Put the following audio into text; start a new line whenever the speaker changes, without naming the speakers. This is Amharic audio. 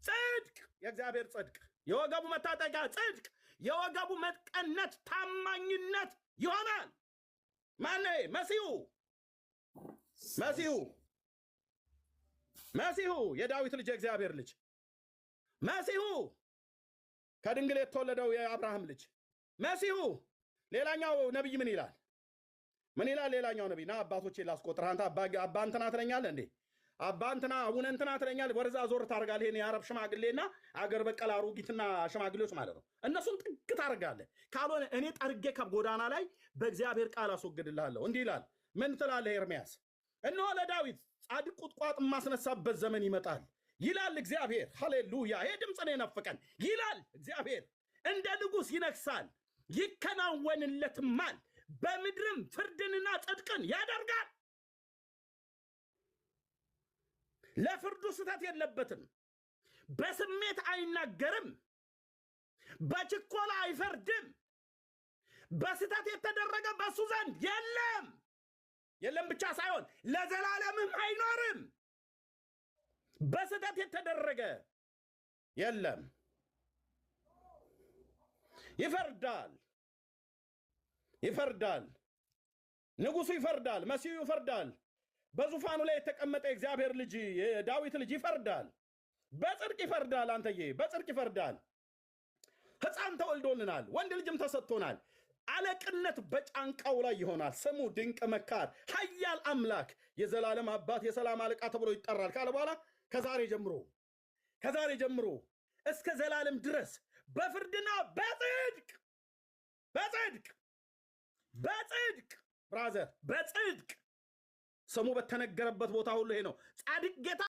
ጽድቅ የእግዚአብሔር ጽድቅ የወገቡ መታጠቂያ ጽድቅ የወገቡ መቀነት ታማኝነት ይሆናል። ማነ መሲሁ የዳዊት ልጅ የእግዚአብሔር ልጅ መሲሁ ከድንግል የተወለደው የአብርሃም ልጅ መሲሁ። ሌላኛው ነብይ ምን ይላል? ሌላኛው ነብይ ና አባቶቼ ላስቆጥር። አንተ አባ እንትና ትለኛለህ እንዴ? አባ እንትና አቡነ እንትና ትለኛለህ። ወደዛ ዞር ታደርጋለህ። ይሄን የአረብ ሽማግሌና አገር በቀል አሮጊትና ሽማግሌዎች ማለት ነው። እነሱን ጥግ ታደርጋለህ። ካልሆነ እኔ ጠርጌ ከጎዳና ላይ በእግዚአብሔር ቃል አስወግድልሃለሁ። እንዲህ ይላል። ምን ትላለህ ኤርምያስ? እነሆ ለዳዊት ጻድቅ ቁጥቋጥ የማስነሳበት ዘመን ይመጣል ይላል እግዚአብሔር። ሃሌሉያ! ይሄ ድምፅ ነው የናፈቀን ይላል እግዚአብሔር። እንደ ንጉሥ ይነግሳል ይከናወንለትማል፣ በምድርም ፍርድንና ጽድቅን ያደርጋል። ለፍርዱ ስተት የለበትም። በስሜት አይናገርም። በችኮላ አይፈርድም። በስተት የተደረገ በሱ ዘንድ የለም ብቻ ሳይሆን ለዘላለምም አይኖርም። በስተት የተደረገ የለም። ይፈርዳል። ንጉሱ ይፈርዳል። መሲሁ ይፈርዳል። በዙፋኑ ላይ የተቀመጠ የእግዚአብሔር ልጅ የዳዊት ልጅ ይፈርዳል። በጽድቅ ይፈርዳል። አንተዬ በጽድቅ ይፈርዳል። ሕፃን ተወልዶልናል፣ ወንድ ልጅም ተሰጥቶናል። አለቅነት በጫንቃው ላይ ይሆናል። ስሙ ድንቅ መካር፣ ኃያል አምላክ፣ የዘላለም አባት፣ የሰላም አለቃ ተብሎ ይጠራል ካለ በኋላ ከዛሬ ጀምሮ እስከ ዘላለም ድረስ በፍርድና በጽድቅ ብራዘር፣ በጽድቅ ስሙ በተነገረበት ቦታ ሁሉ ይሄ ነው። ጻድቅ ጌታ